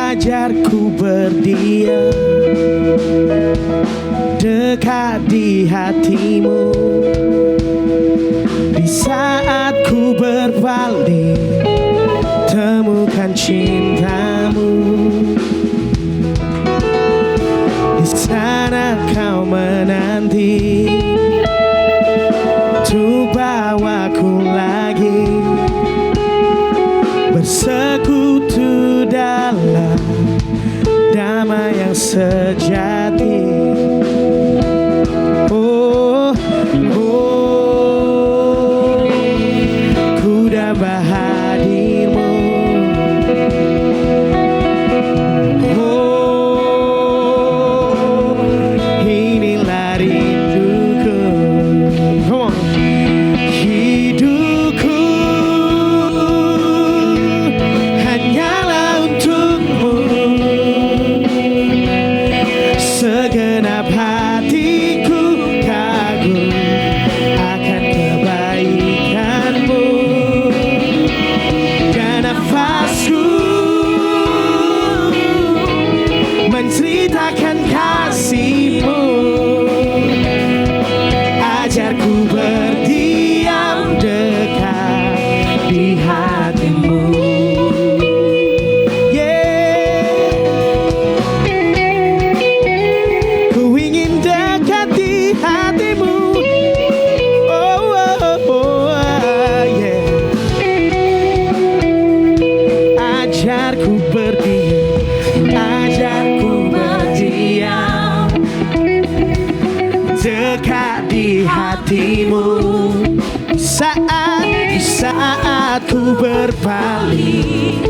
Ajarku berdiam dekat di hatimu. Di saat ku berpaling, temukan cintamu. Di sana kau menanti untuk bawaku lagi bersekutu dalam damai yang sejati. Oh, oh, ku dapat hadirmu. Oh, inilah rinduku. Come on. Hidupku hanyalah untukmu. Segenap hatiku kagum akan kebaikanmu. Dan nafasku menceritakan kasihmu. Ajarku berdiam dekat di hatimu. Ku ingin dekat di hatimu. Oh, oh, oh, yeah. Ajarku berdiam, ajarku berdiam dekat di hatimu. Di saat ku berpaling,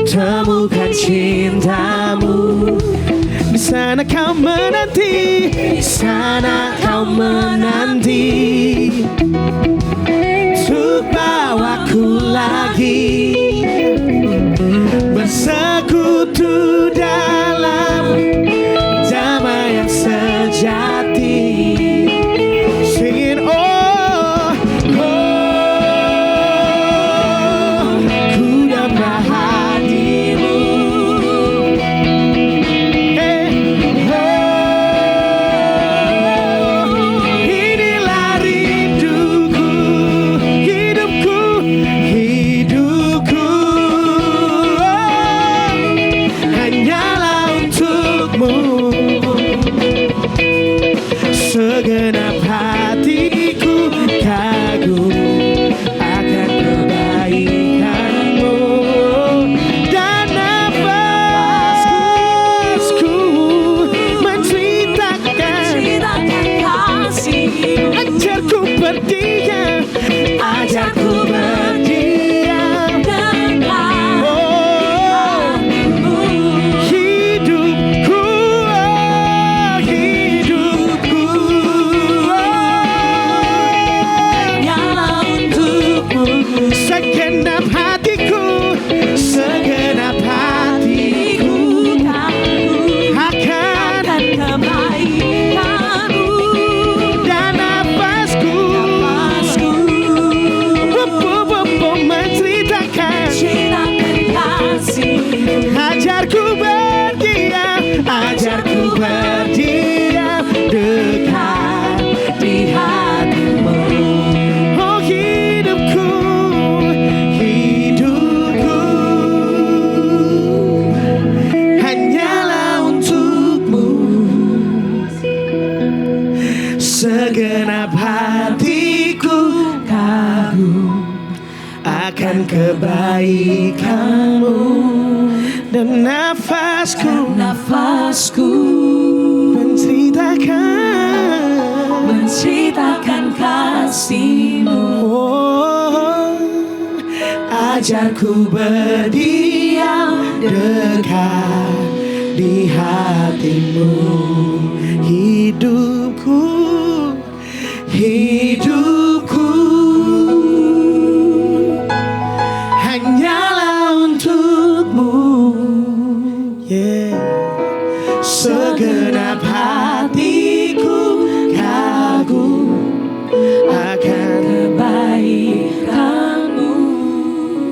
temukan cintamu. Di sana kau menanti, di sana kau menanti untuk bawaku lagi bersekutu dalam damai yang sejati. Singin oh, oh, ku dapat hadirmu. Inilah rinduku, hidupku, hidupku. Hanyalah untukmu. Segenap hatiku kagum akan kebaikanmu. Dan nafasku menceritakan kasih. Ajarku berdiam, ajarku berdiam dekat hatimu. Hidupku, oh, hidupku, hanyalah untukmu. Segenap hatiku, segenap hatiku akan kebaikanmu. Dan nafasku menceritakan kasih. Ajarku berdiam, ajarku berdiam dekat di hatimu. Oh hidupku, hidupku hanyalah untukmu. Segenap hatiku kagum akan kebaikanmu. Dan nafasku menceritakan menceritakan kasih. ajarku berdiam dekat di hatimu. Hidupku hanyalah untukmu. Yeah. Segenap hatiku kagum akan kebaikanmu.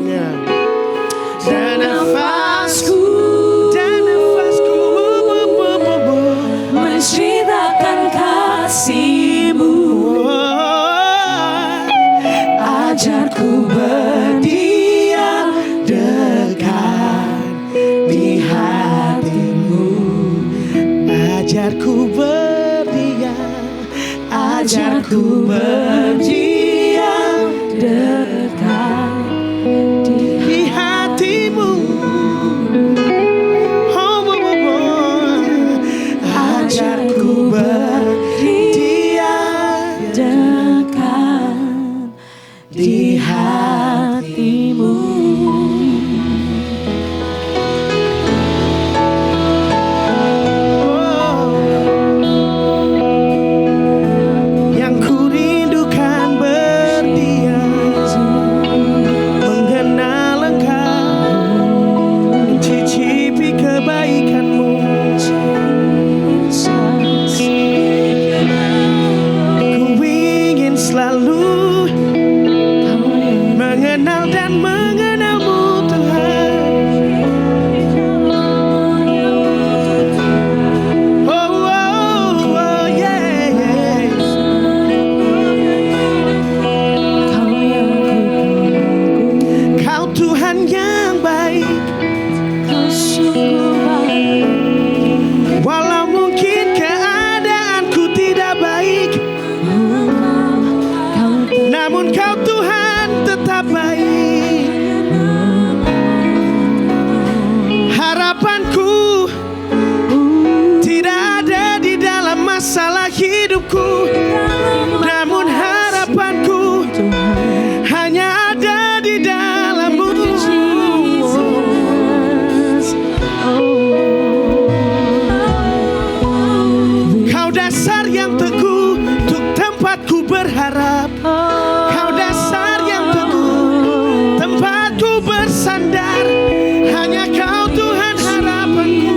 Yeah. Dan nafasku menceritakan kasih-Mu. Ajarku berdiam dekat di hatimu. Ajarku berdiam dekat di hatimu. Ajarku berdiam dekat di hatimu. Yang ku rindukan berdiam, mengenal Engkau, mencicipi kebaikan-Mu. Ku ingin selalu mengenal dan mengenal-Mu, Tuhan. Oh, yeah, yeah. Kau Tuhan yang baik, walau mungkin keadaanku tidak baik, namun Kau Tuhan tetap baik. Harapanku tidak ada di dalam masalah hidupku, namun harapanku hanya ada di dalam-Mu. Kau dasar yang teguh untuk tempatku berharap. Kau dasar yang teguh tempatku bersandar. Hanya Kau Tuhan harapanku.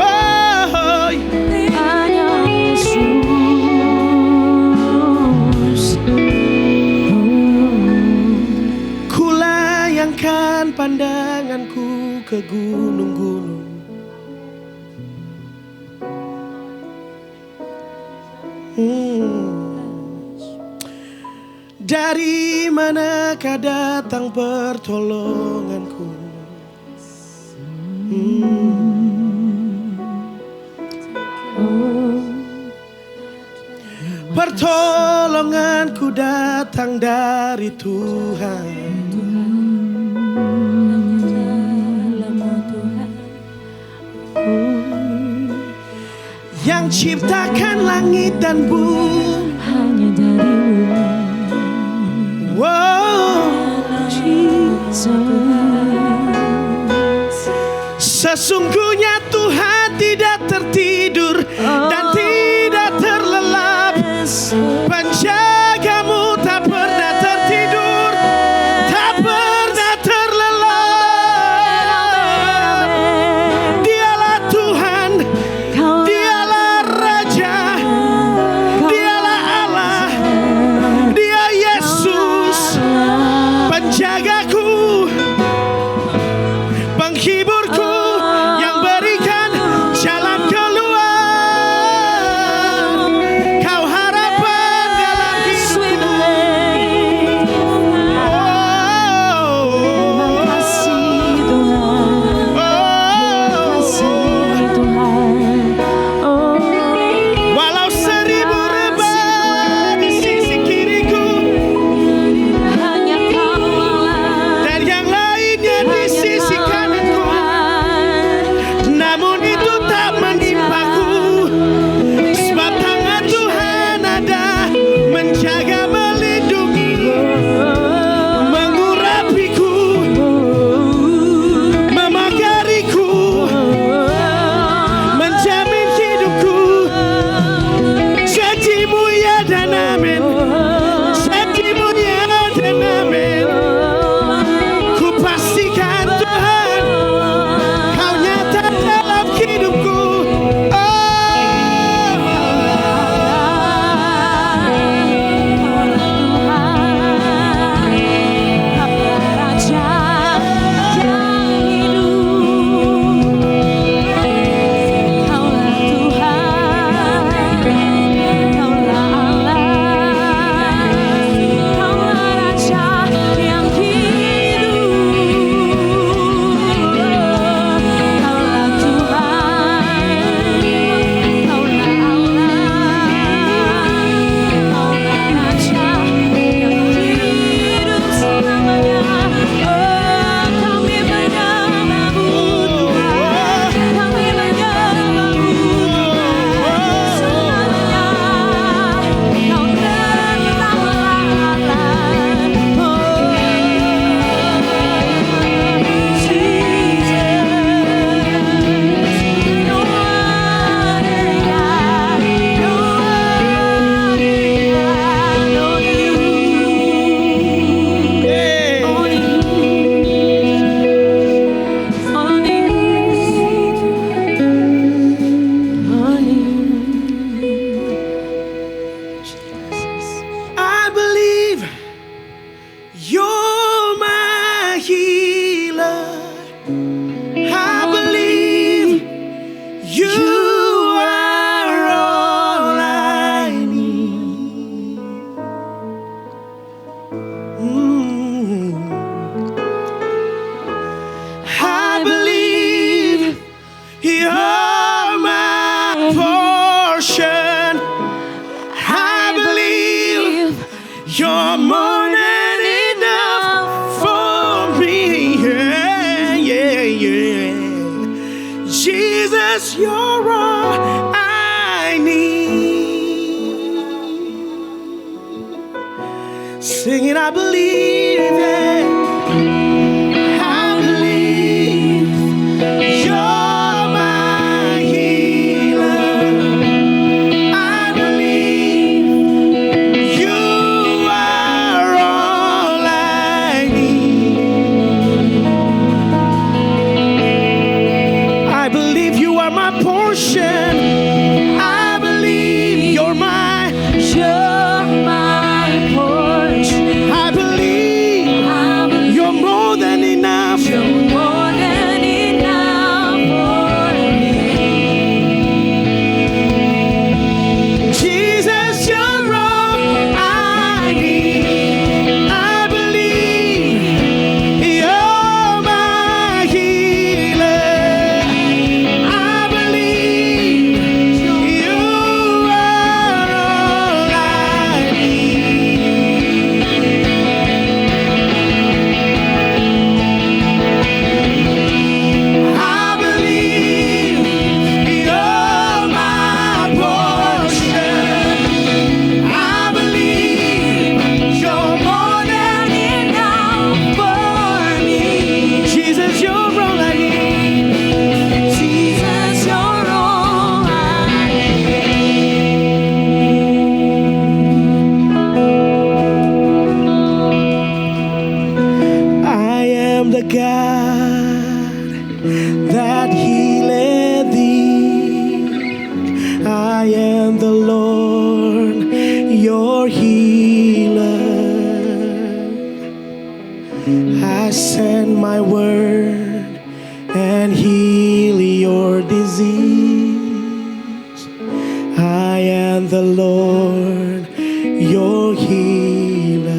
Oh, hanya Yesus. Kulayangkan pandanganku ke gunung-gunung. Dari manakah datang pertolonganku? Pertolonganku datang dari Tuhan. Yang ciptakan langit dan bumi. Hanya dari-Mu. Wow. Sesungguhnya Tuhan tidak tertidur dan tidak terlelap. Penjaga-Mu tak pernah tertidur, tak pernah terlelap. Dialah Tuhan, Dialah Raja, Dialah Allah, Dia Yesus, penjagaku, penghiburku, yang berikan jalan keluar. Kau harapan dan amin. Janjimu ya dan amin. Ku pastikan Tuhan, Kau nyata dalam hidupku. I believe You're my healer. I believe You are all I need. I believe You're my portion. I believe You're more than enough for me. Yeah, yeah, yeah. Jesus, You're all I need. Singing, I believe it. I believe You're my healer. I believe You are all I need. I believe You are my portion. I believe You're my portion. I believe You're more than enough. You're more than enough for me. Jesus, You're all I need. I believe You're my healer. I believe You are all I need. I believe You're my portion. I believe You're more than enough for me. Jesus, You're all I need. Jesus, You're all I need. I am the God that healeth thee. I am the Lord, your healer. I send my word and heal your disease. I am the Lord, your healer.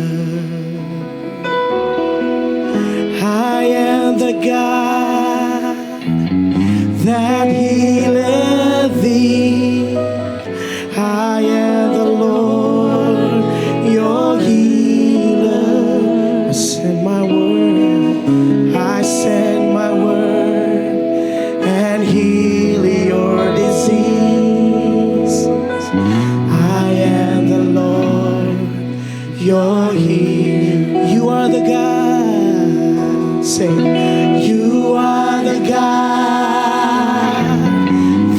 I am the God that healeth thee. I am the Lord, your healer. I send my word. I send my word and heal your disease. I am the Lord, your healer. You are the God. Say, You are the God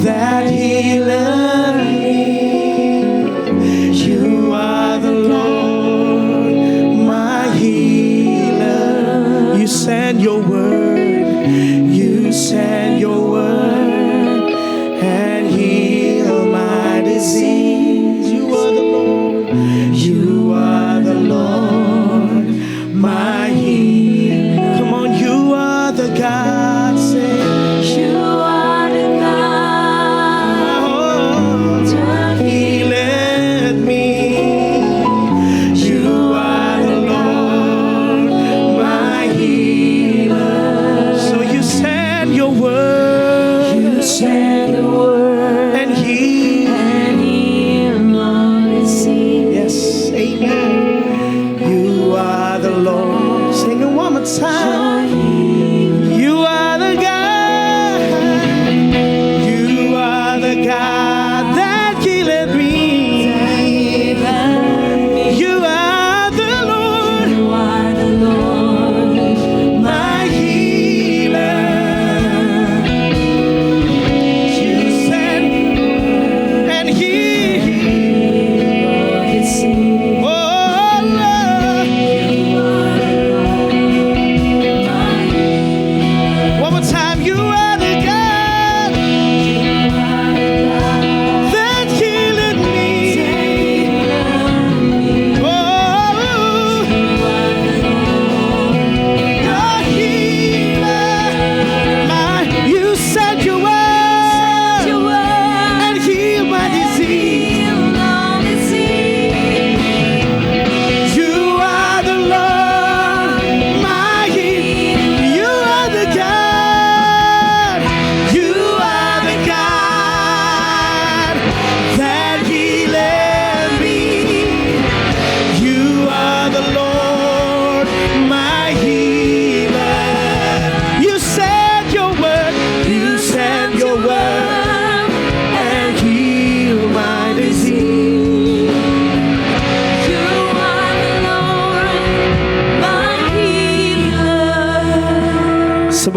that healeth me. You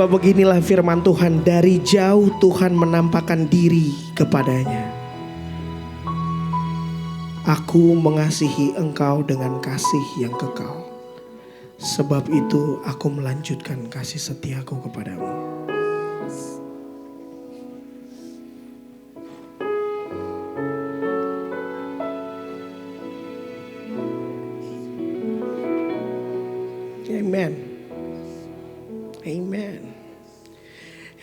Sebab beginilah firman Tuhan, dari jauh Tuhan menampakkan diri kepadanya. Aku mengasihi engkau dengan kasih yang kekal. Sebab itu aku melanjutkan kasih setiaku kepadamu. Amen. Amen.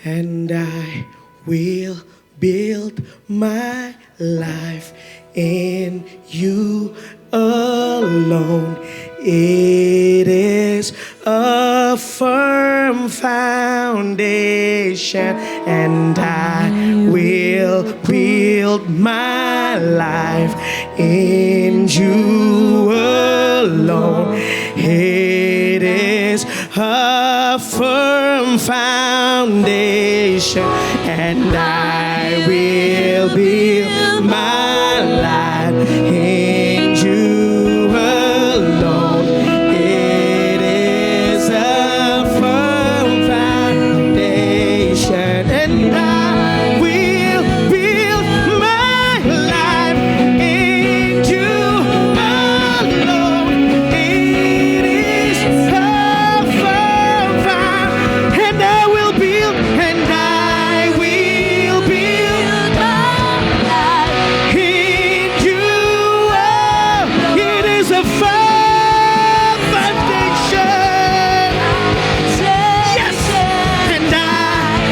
And I will build my life in you alone. It is a firm foundation, and I will build my life in you alone. It is a firm foundation, and I will build my life in you alone. It is a firm foundation, and I will build my life in you alone. It is a firm foundation, and I will build, and I will build my life in you. It is a firm foundation. Yes, and I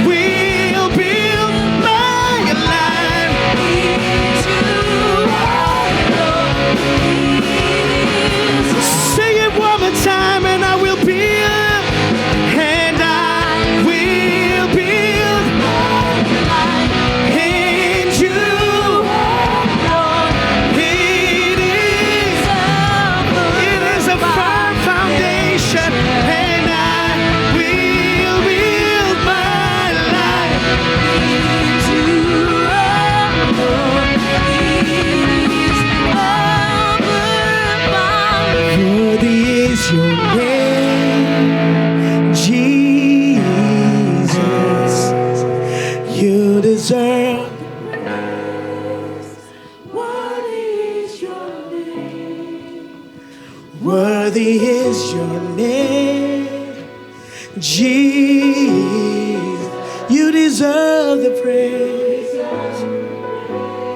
will build my life into. Sing it one more time, and I will build, and I will build in you. It is a firm foundation, and I will build my life. Worthy is your name, Jesus. You deserve. Worthy is your name. Worthy is your name, Jesus. You deserve the praise.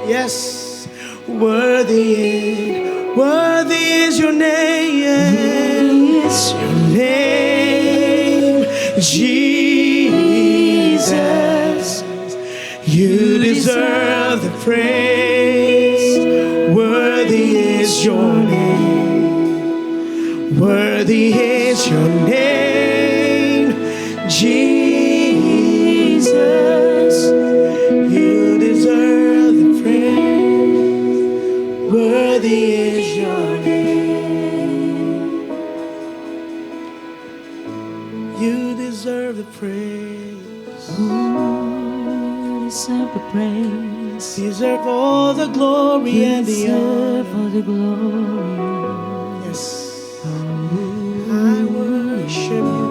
Yes, worthy is your name, Jesus. You deserve the praise. Worthy is your name. Worthy is your name, Jesus. You deserve the praise. Worthy is your name. You deserve the praise. You deserve the praise. Deserve all the glory and the honor. Deserve all the glory. Yes. I worship you.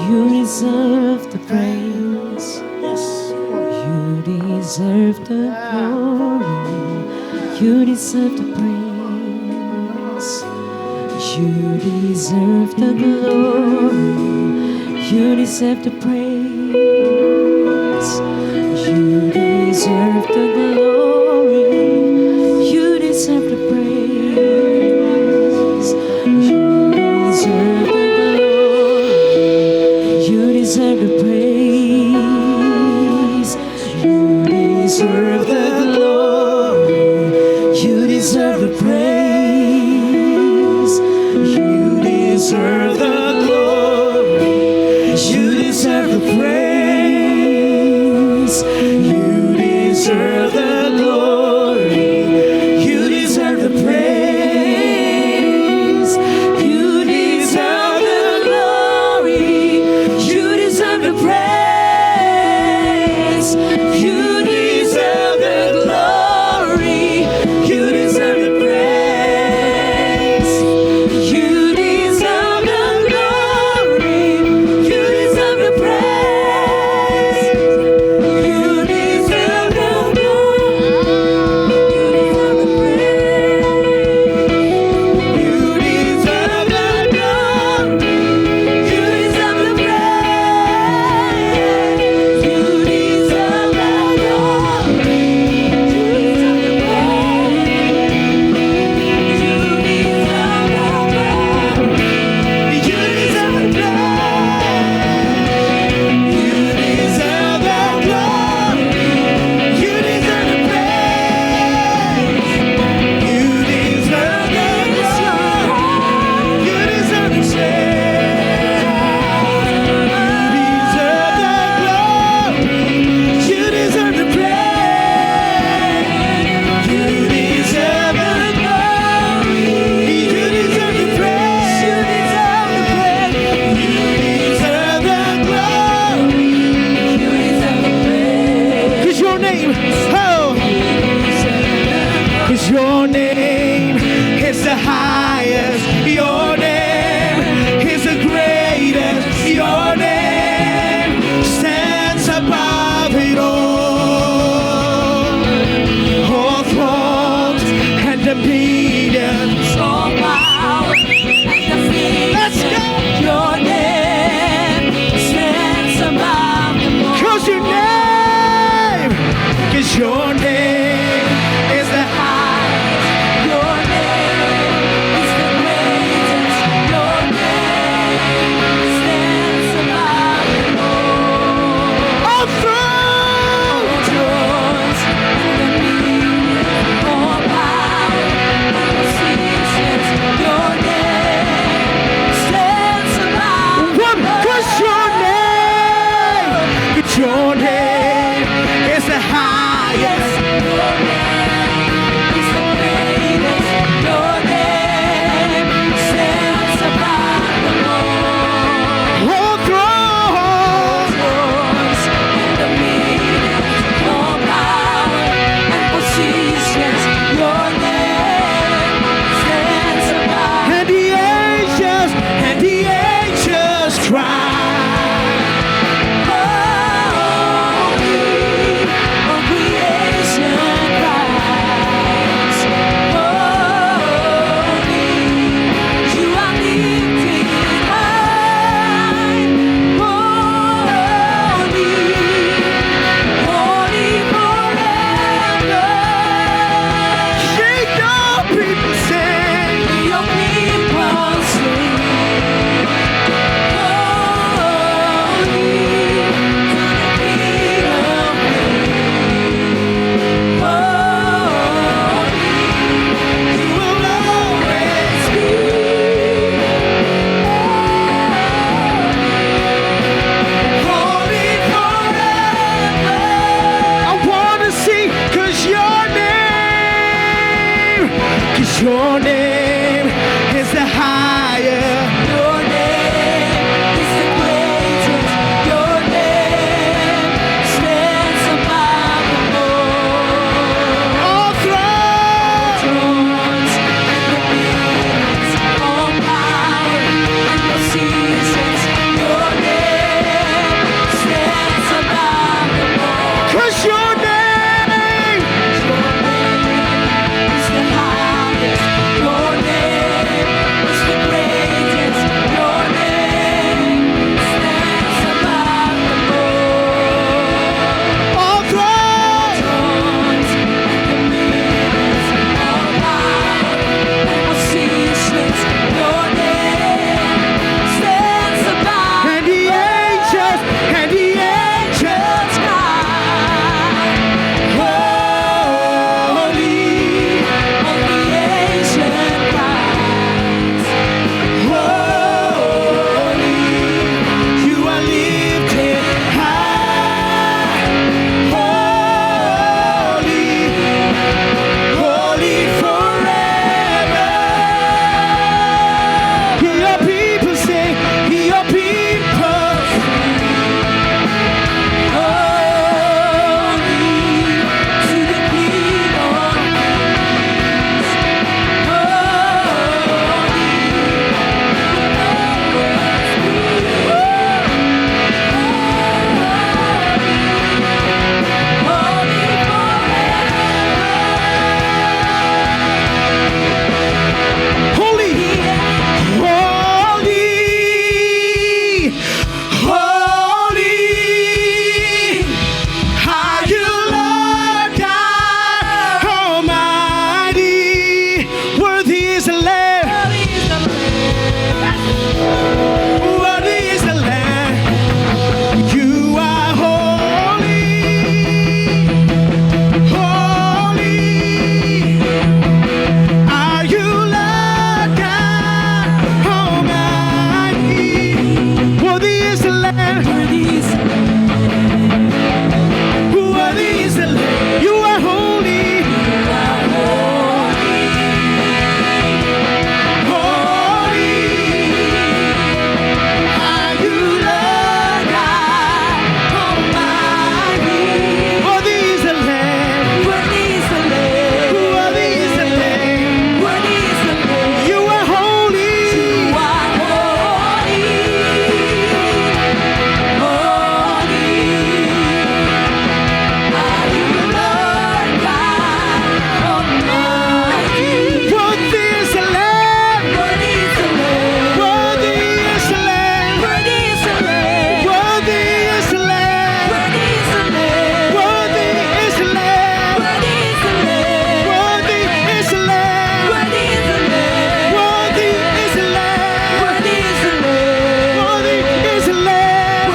You deserve the praise. Yes. You deserve the glory. You deserve the praise. You deserve the glory. You deserve the praise. You deserve the glory. You deserve the praise. You deserve the glory. You deserve the praise. You deserve the glory. You deserve the praise. You deserve the glory. You deserve the praise. You deserve the glory. You deserve the praise. You deserve the glory. You deserve the praise. You deserve the glory. You deserve the praise. You deserve the name is the highest. Your name is the greatest. Your name stands above them all. All thrones, Thrones and dominions, all power and positions. Your name stands above them all. 'cause your name Your name is the highest. Your name is the greatest. Your name stands above them all. all thrones, Thrones and dominions, all power and positions. Your name stands above and the angels, and the angels, angels cry. holy, All creation cries. holy, you are lifted high, holy, holy forever. Hear your people sing, hear your people. Holy to the King of Kings. Holy, holy, holy, are you Lord God Almighty? Worthy is the Lamb, worthy is the Lamb. You are holy, holy. Are you Lord God Almighty? Worthy is the Lamb. Worthy is the Lamb. You are holy. Holy. Are you Lord God Almighty? Worthy is the Lamb. Worthy is the Lamb. You are holy. Worthy is the Lamb. Worthy is the Lamb. Worthy is the Lamb. Worthy is the Lamb. Worthy is the Lamb. Worthy is the Lamb. Worthy is the Lamb. Worthy is the Lamb. Worthy is the Lamb.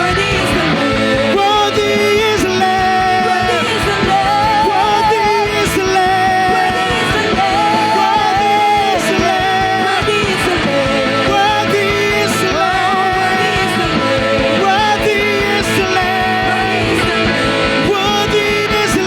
Worthy is the Lamb. Worthy is the Lamb. Worthy is the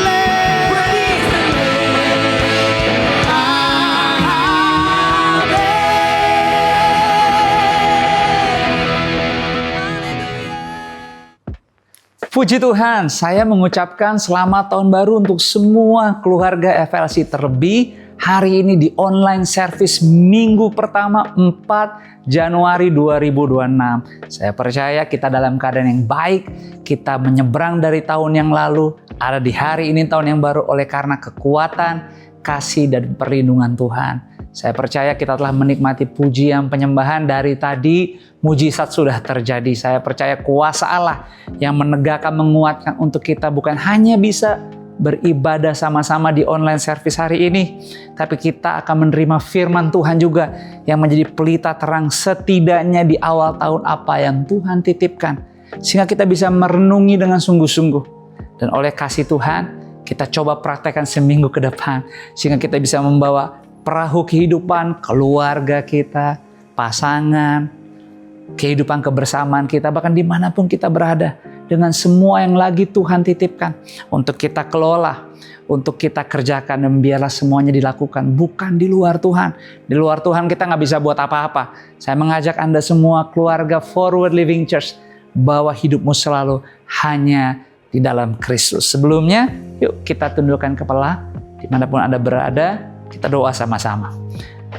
Puji Tuhan, saya mengucapkan selamat tahun baru untuk semua keluarga FLC, terlebih hari ini di online service minggu pertama 4 Januari 2026. Saya percaya kita dalam keadaan yang baik, kita menyeberang dari tahun yang lalu, ada di hari ini tahun yang baru oleh karena kekuatan, kasih dan perlindungan Tuhan. Saya percaya kita telah menikmati pujian penyembahan dari tadi, mujizat sudah terjadi. Saya percaya kuasa Allah yang menegakkan, menguatkan untuk kita bukan hanya bisa beribadah sama-sama di online service hari ini, tapi kita akan menerima firman Tuhan juga yang menjadi pelita terang setidaknya di awal tahun apa yang Tuhan titipkan. Sehingga kita bisa merenungi dengan sungguh-sungguh. Dan oleh kasih Tuhan, kita coba praktekkan seminggu ke depan. Sehingga kita bisa membawa perahu kehidupan, keluarga kita, pasangan, kehidupan kebersamaan kita, bahkan dimanapun kita berada, dengan semua yang lagi Tuhan titipkan untuk kita kelola, untuk kita kerjakan, dan biarlah semuanya dilakukan bukan di luar Tuhan. Di luar Tuhan kita nggak bisa buat apa-apa. Saya mengajak Anda semua keluarga Forward Living Church, bahwa hidupmu selalu hanya di dalam Kristus. Sebelumnya, yuk kita tundukkan kepala dimanapun Anda berada, kita doa sama-sama.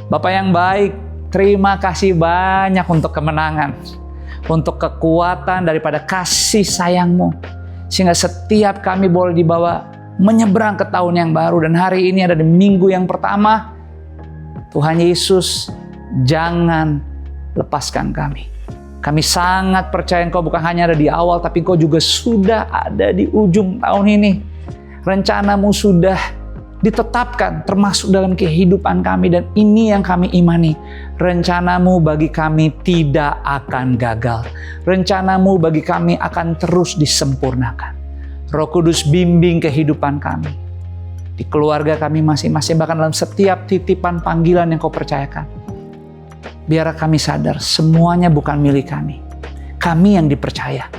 Bapak yang baik, terima kasih banyak untuk kemenangan, untuk kekuatan daripada kasih sayang-Mu, sehingga setiap kami boleh dibawa menyeberang ke tahun yang baru. Dan hari ini ada di minggu yang pertama. Tuhan Yesus, jangan lepaskan kami. Kami sangat percaya Engkau bukan hanya ada di awal, tapi Engkau juga sudah ada di ujung tahun ini. Rencana-Mu sudah ditetapkan termasuk dalam kehidupan kami, dan ini yang kami imani. Rencana-Mu bagi kami tidak akan gagal. Rencana-Mu bagi kami akan terus disempurnakan. Roh Kudus bimbing kehidupan kami, di keluarga kami masing-masing, bahkan dalam setiap titipan panggilan yang Kau percayakan. Biar kami sadar semuanya bukan milik kami. Kami yang dipercaya,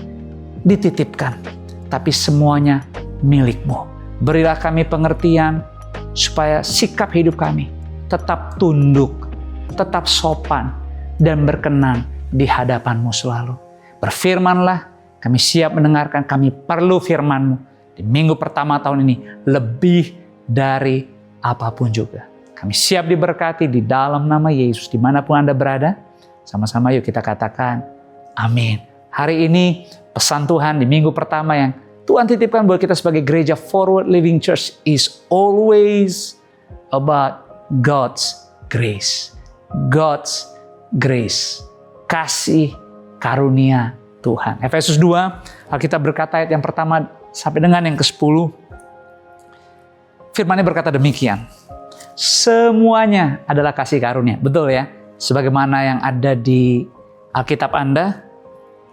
dititipkan, tapi semuanya milik-Mu. Berilah kami pengertian supaya sikap hidup kami tetap tunduk, tetap sopan, dan berkenan di hadapan-Mu selalu. Berfirmanlah, kami siap mendengarkan, kami perlu firman-Mu di minggu pertama tahun ini lebih dari apapun juga. Kami siap diberkati di dalam nama Yesus. Dimanapun Anda berada, sama-sama yuk kita katakan amin. Hari ini pesan Tuhan di minggu pertama yang Tuhan titipkan buat kita sebagai gereja Forward Living Church is always about God's grace. God's grace. Kasih karunia Tuhan. Efesus 2, Alkitab berkata ayat yang pertama sampai dengan yang ke-10. Firman-Nya berkata demikian. Semuanya adalah kasih karunia. Betul ya? Sebagaimana yang ada di Alkitab Anda,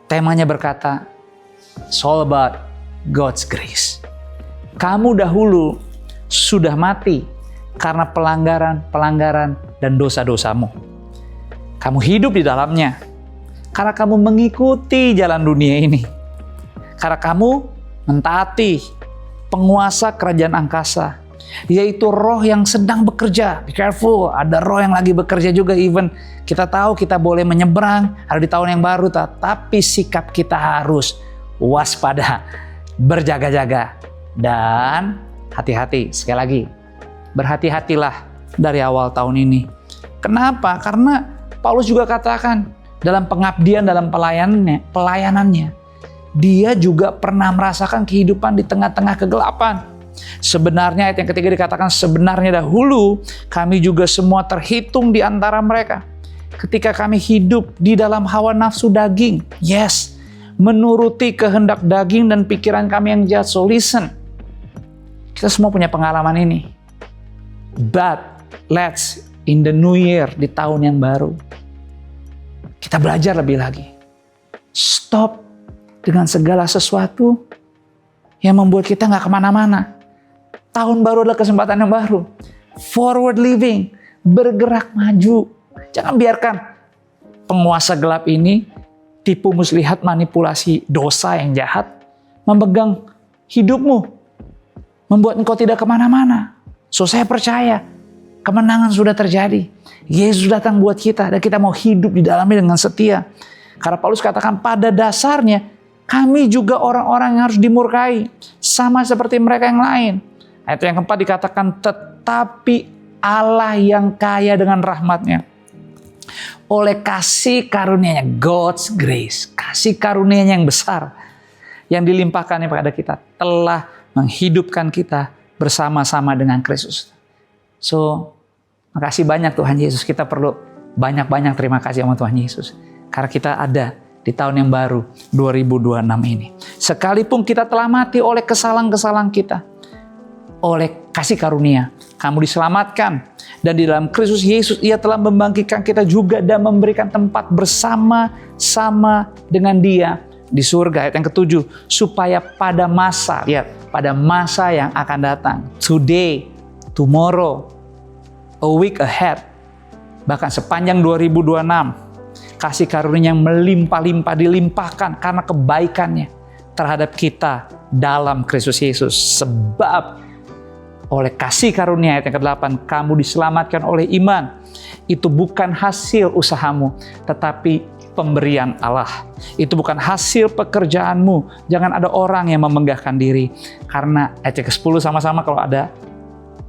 temanya berkata, it's all about God's grace. Kamu dahulu sudah mati karena pelanggaran dan dosa-dosamu. Kamu hidup di dalamnya karena kamu mengikuti jalan dunia ini. Karena kamu mentaati penguasa kerajaan angkasa, yaitu roh yang sedang bekerja. Be careful, ada roh yang lagi bekerja juga. Even kita tahu kita boleh menyeberang, ada di tahun yang baru, tapi sikap kita harus waspada, berjaga-jaga, dan hati-hati. Sekali lagi, berhati-hatilah dari awal tahun ini. Kenapa? Karena Paulus juga katakan dalam pengabdian, dalam pelayanannya, dia juga pernah merasakan kehidupan di tengah-tengah kegelapan. Sebenarnya ayat yang ketiga dikatakan, sebenarnya dahulu kami juga semua terhitung di antara mereka ketika kami hidup di dalam hawa nafsu daging. Yes, menuruti kehendak daging dan pikiran kami yang jahat. So listen, kita semua punya pengalaman ini. But let's in the new year, di tahun yang baru, kita belajar lebih lagi. Stop dengan segala sesuatu yang membuat kita nggak kemana-mana. Tahun baru adalah kesempatan yang baru. Forward living, bergerak maju. Jangan biarkan penguasa gelap ini, tipu muslihat, manipulasi dosa yang jahat, memegang hidupmu, membuat engkau tidak kemana-mana. So saya percaya, kemenangan sudah terjadi. Yesus datang buat kita, dan kita mau hidup di dalamnya dengan setia. Karena Paulus katakan, pada dasarnya, kami juga orang-orang yang harus dimurkai, sama seperti mereka yang lain. Ayat yang keempat dikatakan, tetapi Allah yang kaya dengan rahmat-Nya, oleh kasih karunia-Nya, God's grace, kasih karunia-Nya yang besar, yang dilimpahkannya kepada kita, telah menghidupkan kita bersama-sama dengan Kristus. So, makasih banyak Tuhan Yesus. Kita perlu banyak-banyak terima kasih sama Tuhan Yesus. Karena kita ada di tahun yang baru 2026 ini. Sekalipun kita telah mati oleh kesalahan-kesalahan kita, oleh kasih karunia, kamu diselamatkan. Dan di dalam Kristus Yesus, Ia telah membangkitkan kita juga dan memberikan tempat bersama-sama dengan Dia di surga. Ayat yang ketujuh, supaya pada masa, lihat, pada masa yang akan datang, today, tomorrow, a week ahead, bahkan sepanjang 2026, kasih karunia yang melimpah-limpah dilimpahkan karena kebaikannya, terhadap kita dalam Kristus Yesus. Sebab oleh kasih karunia, ayat yang ke-8, kamu diselamatkan oleh iman. Itu bukan hasil usahamu, tetapi pemberian Allah. Itu bukan hasil pekerjaanmu. Jangan ada orang yang memenggahkan diri. Karena ayat yang ke-10 sama-sama, kalau ada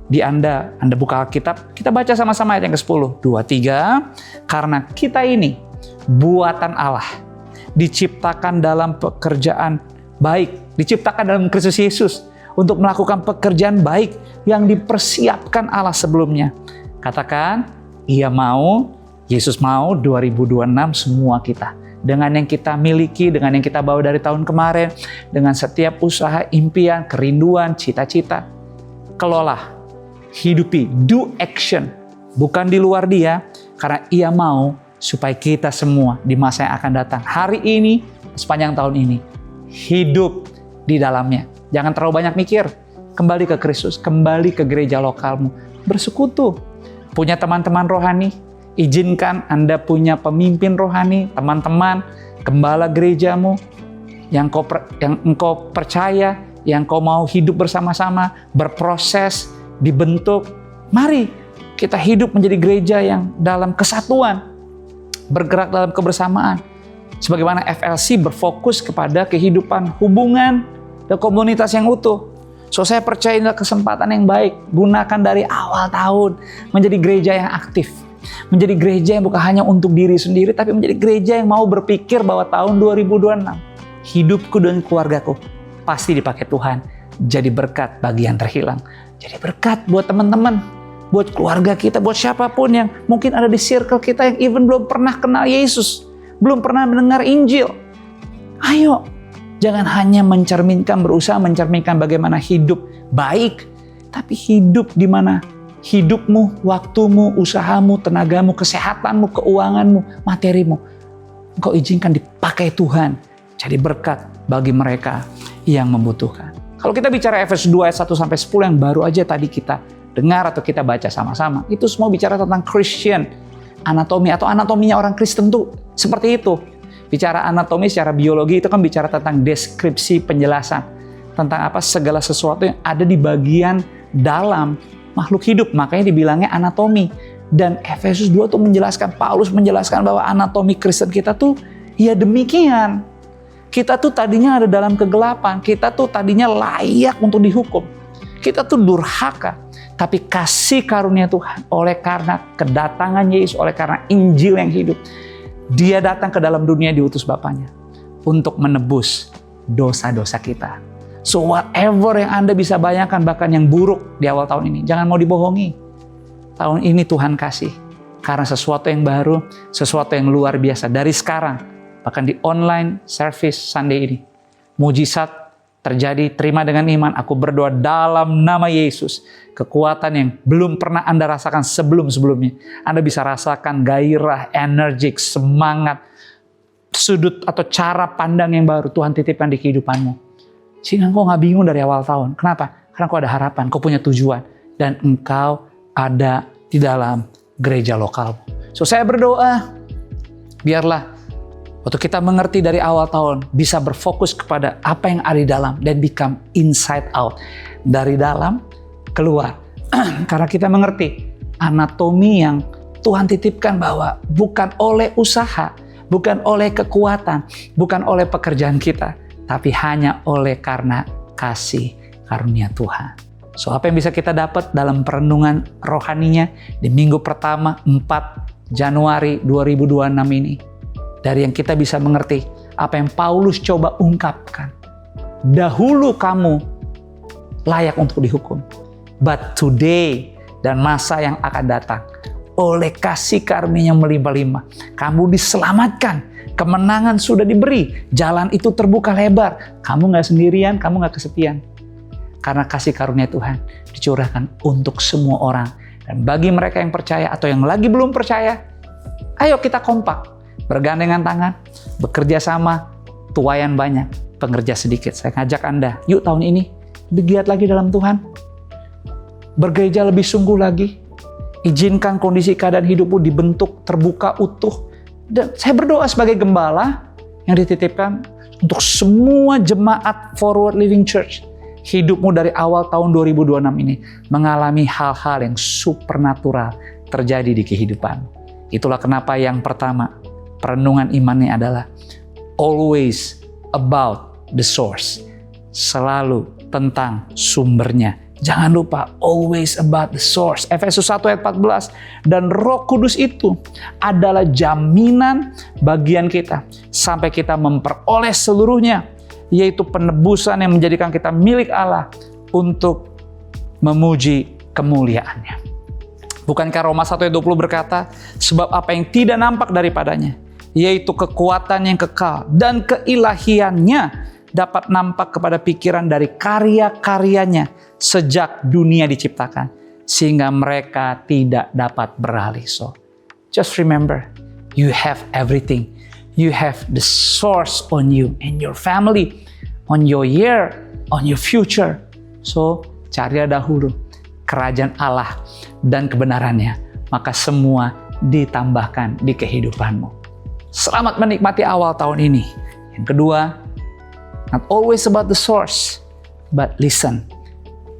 di Anda buka Alkitab, kita baca sama-sama ayat yang ke-10. 2, 3. Karena kita ini buatan Allah, diciptakan dalam pekerjaan baik, diciptakan dalam Kristus Yesus untuk melakukan pekerjaan baik yang dipersiapkan Allah sebelumnya. Katakan, Ia mau, Yesus mau 2026 semua kita. Dengan yang kita miliki, dengan yang kita bawa dari tahun kemarin, dengan setiap usaha, impian, kerinduan, cita-cita. Kelola, hidupi, do action. Bukan di luar Dia, karena Ia mau supaya kita semua di masa yang akan datang, hari ini, sepanjang tahun ini, hidup di dalamnya. Jangan terlalu banyak mikir. Kembali ke Kristus, kembali ke gereja lokalmu. Bersekutu. Punya teman-teman rohani. Izinkan Anda punya pemimpin rohani, teman-teman, gembala gerejamu, yang engkau percaya, yang kau mau hidup bersama-sama, berproses, dibentuk. Mari kita hidup menjadi gereja yang dalam kesatuan, bergerak dalam kebersamaan. Sebagaimana FLC berfokus kepada kehidupan hubungan dan komunitas yang utuh. So saya percaya inilah kesempatan yang baik. Gunakan dari awal tahun menjadi gereja yang aktif. Menjadi gereja yang bukan hanya untuk diri sendiri, tapi menjadi gereja yang mau berpikir bahwa tahun 2026, hidupku dan keluargaku pasti dipakai Tuhan. Jadi berkat bagi yang terhilang. Jadi berkat buat teman-teman, buat keluarga kita, buat siapapun yang mungkin ada di circle kita yang even belum pernah kenal Yesus, belum pernah mendengar Injil. Ayo, jangan hanya berusaha mencerminkan bagaimana hidup baik, tapi hidup di mana hidupmu, waktumu, usahamu, tenagamu, kesehatanmu, keuanganmu, materimu, engkau izinkan dipakai Tuhan jadi berkat bagi mereka yang membutuhkan. Kalau kita bicara Efesus 2 ayat 1-10 yang baru aja tadi kita dengar atau kita baca sama-sama, itu semua bicara tentang Christian anatomi atau anatominya orang Kristen tuh seperti itu. Bicara anatomi secara biologi itu kan bicara tentang deskripsi, penjelasan tentang apa segala sesuatu yang ada di bagian dalam makhluk hidup, makanya dibilangnya anatomi. Dan Efesus 2 tuh menjelaskan, Paulus menjelaskan bahwa anatomi Kristen kita tuh ya demikian. Kita tuh tadinya ada dalam kegelapan, kita tuh tadinya layak untuk dihukum. Kita tuh durhaka, tapi kasih karunia Tuhan oleh karena kedatangan Yesus, oleh karena Injil yang hidup. Dia datang ke dalam dunia diutus Bapaknya untuk menebus dosa-dosa kita. So whatever yang Anda bisa bayangkan, bahkan yang buruk di awal tahun ini, jangan mau dibohongi. Tahun ini Tuhan kasih. Karena sesuatu yang baru, sesuatu yang luar biasa. Dari sekarang, bahkan di online service Sunday ini. Mujizat terjadi, terima dengan iman. Aku berdoa dalam nama Yesus. Kekuatan yang belum pernah Anda rasakan sebelum-sebelumnya. Anda bisa rasakan gairah, energik, semangat, sudut atau cara pandang yang baru Tuhan titipkan di kehidupanmu. Sehingga engkau gak bingung dari awal tahun. Kenapa? Karena engkau ada harapan, engkau punya tujuan. Dan engkau ada di dalam gereja lokal. So saya berdoa, biarlah waktu kita mengerti dari awal tahun, bisa berfokus kepada apa yang ada di dalam. Dan become inside out. Dari dalam, keluar. Karena kita mengerti anatomi yang Tuhan titipkan bahwa bukan oleh usaha, bukan oleh kekuatan, bukan oleh pekerjaan kita, tapi hanya oleh karena kasih karunia Tuhan. So apa yang bisa kita dapat dalam perenungan rohaninya di minggu pertama 4 Januari 2026 ini? Dari yang kita bisa mengerti apa yang Paulus coba ungkapkan. Dahulu kamu layak untuk dihukum. But today dan masa yang akan datang, oleh kasih karunia yang melimpah-limpah, kamu diselamatkan. Kemenangan sudah diberi, jalan itu terbuka lebar. Kamu gak sendirian, kamu gak kesepian. Karena kasih karunia Tuhan dicurahkan untuk semua orang. Dan bagi mereka yang percaya atau yang lagi belum percaya, ayo kita kompak. Bergandengan tangan, bekerja sama, tuayan banyak, pengerja sedikit. Saya ngajak Anda, yuk tahun ini, lebih giat lagi dalam Tuhan. Bergereja lebih sungguh lagi. Izinkan kondisi keadaan hidupmu dibentuk, terbuka, utuh. Dan saya berdoa sebagai gembala yang dititipkan untuk semua jemaat Forward Living Church. Hidupmu dari awal tahun 2026 ini mengalami hal-hal yang supernatural terjadi di kehidupan. Itulah kenapa yang pertama, perenungan imannya adalah always about the source. Selalu tentang sumbernya. Jangan lupa, always about the source. Efesus 1 ayat 14. Dan Roh Kudus itu adalah jaminan bagian kita sampai kita memperoleh seluruhnya, yaitu penebusan yang menjadikan kita milik Allah untuk memuji kemuliaannya. Bukankah Roma 1 ayat 20 berkata, sebab apa yang tidak nampak daripadanya, yaitu kekuatan yang kekal dan keilahiannya dapat nampak kepada pikiran dari karya-karyanya sejak dunia diciptakan, sehingga mereka tidak dapat beralih. So, just remember, you have everything. You have the source on you and your family, on your year, on your future. So, cari dahulu kerajaan Allah dan kebenarannya, maka semua ditambahkan di kehidupanmu. Selamat menikmati awal tahun ini. Yang kedua, not always about the source, but listen,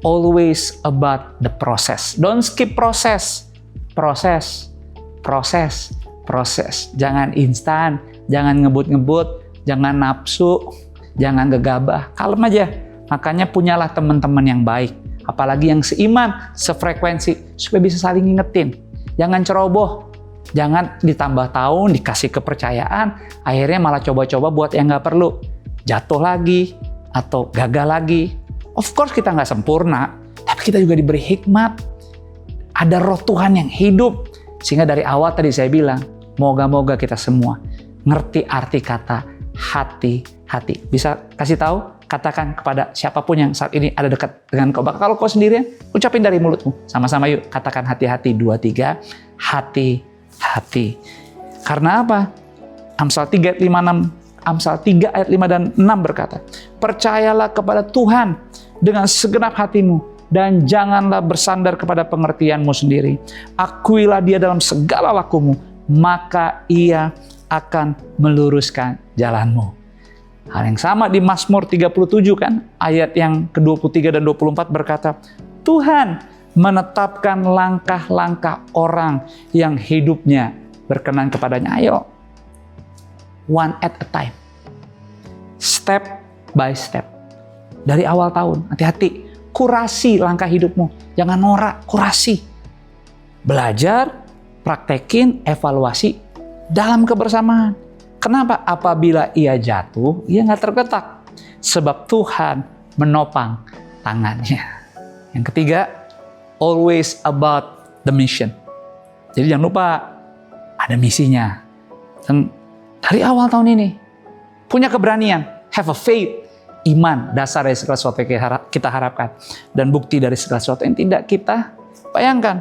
always about the process. Don't skip proses. Proses. Jangan instan, jangan ngebut-ngebut, jangan nafsu, jangan gegabah. Kalem aja. Makanya punyalah teman-teman yang baik, apalagi yang seiman, sefrekuensi, supaya bisa saling ngingetin. Jangan ceroboh, jangan ditambah tahun, dikasih kepercayaan, akhirnya malah coba-coba buat yang nggak perlu. Jatuh lagi, atau gagal lagi. Of course kita nggak sempurna, tapi kita juga diberi hikmat. Ada roh Tuhan yang hidup. Sehingga dari awal tadi saya bilang, moga-moga kita semua ngerti arti kata hati-hati. Bisa kasih tahu? Katakan kepada siapapun yang saat ini ada dekat dengan kau. Kalau kau sendirian, ucapin dari mulutmu. Sama-sama yuk, katakan hati-hati. 2, 3, hati-hati. Karena apa? Amsal 3 ayat 5, 6. Amsal 3 ayat 5 dan 6 berkata, percayalah kepada Tuhan dengan segenap hatimu dan janganlah bersandar kepada pengertianmu sendiri. Akuilah Dia dalam segala lakumu, maka Ia akan meluruskan jalanmu. Hal yang sama di Mazmur 37 kan, ayat yang ke-23 dan 24 berkata, Tuhan menetapkan langkah-langkah orang yang hidupnya berkenan kepadanya. Ayo, one at a time. Step by step. Dari awal tahun, hati-hati. Kurasi langkah hidupmu. Jangan norak, kurasi. Belajar, praktekin, evaluasi dalam kebersamaan. Kenapa? Apabila ia jatuh, ia nggak tergetak. Sebab Tuhan menopang tangannya. Yang ketiga, always about the mission. Jadi jangan lupa, ada misinya. Dan dari awal tahun ini, punya keberanian, have a faith, iman, dasar dari segala sesuatu yang kita harapkan. Dan bukti dari segala sesuatu yang tidak kita bayangkan.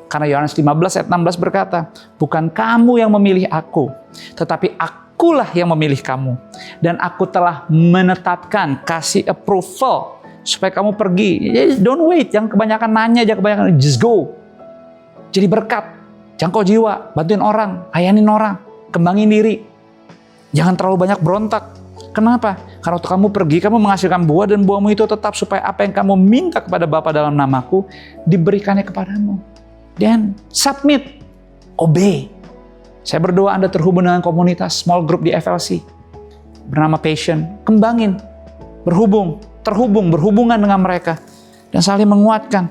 Karena Yohanes 15 ayat 16 berkata, bukan kamu yang memilih aku, tetapi akulah yang memilih kamu. Dan aku telah menetapkan, kasih approval, supaya kamu pergi. Jadi don't wait, jangan kebanyakan nanya, jangan kebanyakan, just go. Jadi berkat, jangkau jiwa, bantuin orang, layanin orang, kembangin diri. Jangan terlalu banyak berontak. Kenapa? Karena waktu kamu pergi, kamu menghasilkan buah dan buahmu itu tetap supaya apa yang kamu minta kepada Bapa dalam namaku diberikannya kepadamu. Dan submit, obey. Saya berdoa Anda terhubung dengan komunitas small group di FLC bernama Passion. Kembangin, berhubungan dengan mereka dan saling menguatkan.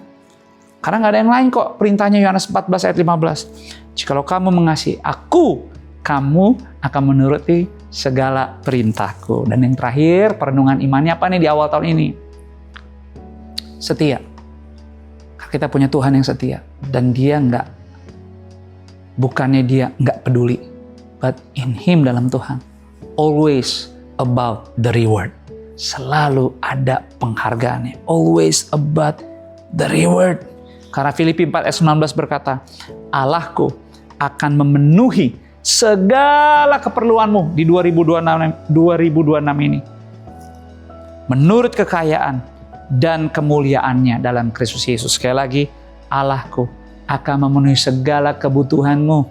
Karena nggak ada yang lain kok. Perintahnya Yohanes 14 ayat 15. Jikalau kamu mengasihi aku, kamu akan menuruti segala perintahku. Dan yang terakhir, perenungan imannya apa nih di awal tahun ini? Setia. Kita punya Tuhan yang setia. Dan Dia bukannya Dia nggak peduli. But in Him, dalam Tuhan, always about the reward. Selalu ada penghargaannya. Always about the reward. Karena Filipi 4 ayat 19 berkata, Allahku akan memenuhi segala keperluanmu di 2026 ini. Menurut kekayaan dan kemuliaannya dalam Kristus Yesus. Sekali lagi, Allahku akan memenuhi segala kebutuhanmu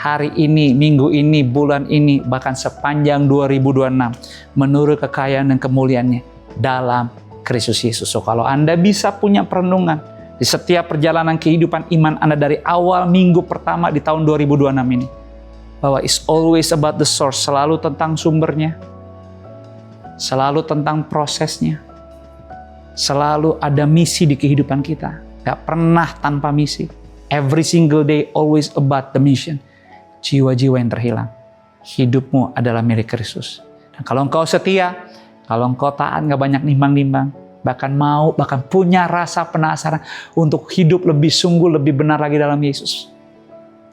hari ini, minggu ini, bulan ini, bahkan sepanjang 2026 menurut kekayaan dan kemuliaannya dalam Kristus Yesus. So kalau Anda bisa punya perenungan di setiap perjalanan kehidupan iman Anda dari awal minggu pertama di tahun 2026 ini, bahwa it's always about the source, selalu tentang sumbernya, selalu tentang prosesnya, selalu ada misi di kehidupan kita, gak pernah tanpa misi. Every single day always about the mission. Jiwa-jiwa yang terhilang, hidupmu adalah milik Kristus. Dan kalau engkau setia, kalau engkau taat, gak banyak nimbang-nimbang, bahkan punya rasa penasaran untuk hidup lebih sungguh, lebih benar lagi dalam Yesus,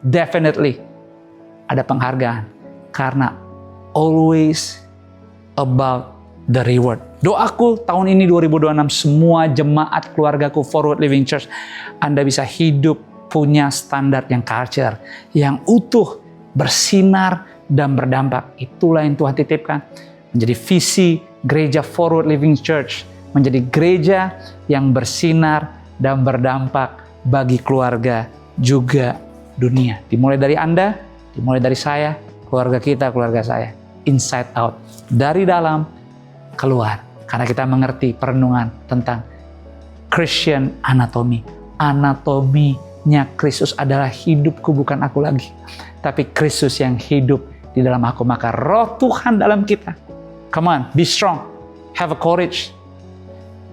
definitely ada penghargaan, karena always about the reward. Doaku tahun ini 2026, semua jemaat keluargaku Forward Living Church, Anda bisa hidup punya standar yang culture, yang utuh, bersinar, dan berdampak. Itulah yang Tuhan titipkan. Menjadi visi gereja Forward Living Church, menjadi gereja yang bersinar dan berdampak bagi keluarga juga dunia. Dimulai dari Anda, dimulai dari saya, keluarga kita, keluarga saya. Inside out, dari dalam keluar. Karena kita mengerti perenungan tentang Christian anatomy. Anatominya Kristus adalah hidupku, bukan aku lagi, tapi Kristus yang hidup di dalam aku. Maka roh Tuhan dalam kita, come on, be strong, have a courage.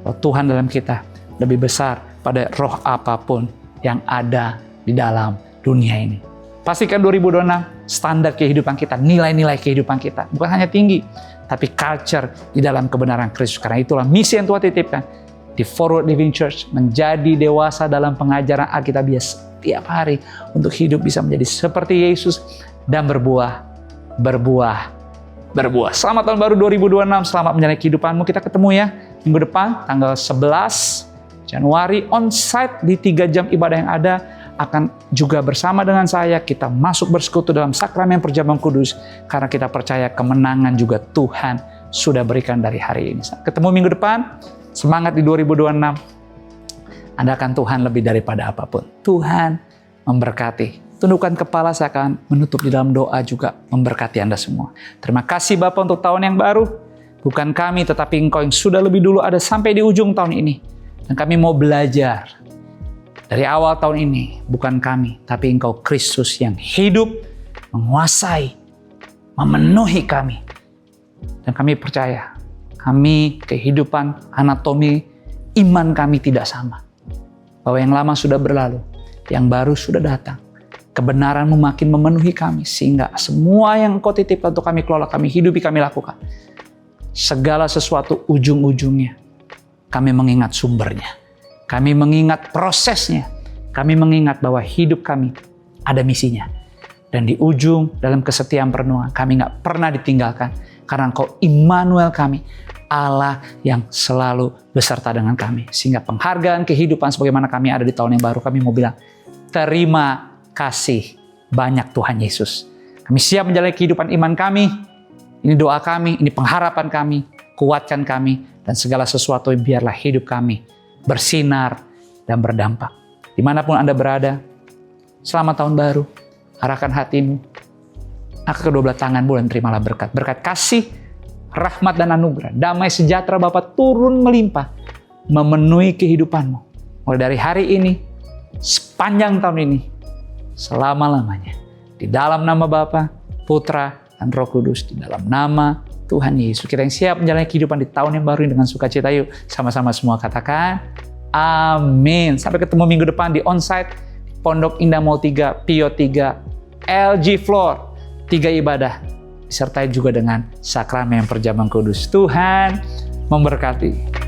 Roh Tuhan dalam kita lebih besar pada roh apapun yang ada di dalam dunia ini. Pastikan 2026 standar kehidupan kita, nilai-nilai kehidupan kita bukan hanya tinggi, tapi culture di dalam kebenaran Kristus. Karena itulah misi yang Tuhan titipkan di Forward Living Church, menjadi dewasa dalam pengajaran Alkitabiah setiap hari untuk hidup bisa menjadi seperti Yesus dan berbuah. Selamat tahun baru 2026, selamat menjalani kehidupanmu. Kita ketemu ya minggu depan tanggal 11 Januari on-site di 3 jam ibadah yang ada. Akan juga bersama dengan saya, kita masuk bersekutu dalam sakramen perjamuan kudus, karena kita percaya kemenangan juga Tuhan sudah berikan dari hari ini. Ketemu minggu depan, semangat di 2026. Anda akan Tuhan lebih daripada apapun. Tuhan memberkati. Tundukkan kepala, saya akan menutup di dalam doa juga memberkati Anda semua. Terima kasih Bapa untuk tahun yang baru. Bukan kami, tetapi Engkau yang sudah lebih dulu ada sampai di ujung tahun ini. Dan kami mau belajar dari awal tahun ini, bukan kami, tapi Engkau Kristus yang hidup, menguasai, memenuhi kami. Dan kami percaya, kami kehidupan anatomi iman kami tidak sama. Bahwa yang lama sudah berlalu, yang baru sudah datang. Kebenaran-Mu makin memenuhi kami, sehingga semua yang Engkau titipkan untuk kami kelola, kami hidupi, kami lakukan. Segala sesuatu ujung-ujungnya, kami mengingat sumbernya. Kami mengingat prosesnya. Kami mengingat bahwa hidup kami ada misinya. Dan di ujung dalam kesetiaan perenungan, kami gak pernah ditinggalkan. Karena Engkau Immanuel kami, Allah yang selalu beserta dengan kami. Sehingga penghargaan kehidupan sebagaimana kami ada di tahun yang baru, kami mau bilang, terima kasih banyak Tuhan Yesus. Kami siap menjalani kehidupan iman kami. Ini doa kami, ini pengharapan kami. Kuatkan kami, dan segala sesuatu biarlah hidup kami bersinar dan berdampak. Dimanapun Anda berada, selamat tahun baru. Arahkan hatimu, angkat kedua belah tanganmu dan terimalah berkat. Berkat kasih, rahmat dan anugerah, damai sejahtera Bapa turun melimpah, memenuhi kehidupanmu. Mulai dari hari ini, sepanjang tahun ini, selama-lamanya. Di dalam nama Bapa, Putra, dan Roh Kudus, di dalam nama Tuhan Yesus. Kita yang siap menjalani kehidupan di tahun yang baru ini dengan sukacita, yuk sama-sama semua katakan amin. Sampai ketemu minggu depan di onsite Pondok Indah Mall 3, Pio 3, LG Floor, 3 ibadah, disertai juga dengan sakramen perjamuan kudus. Tuhan memberkati.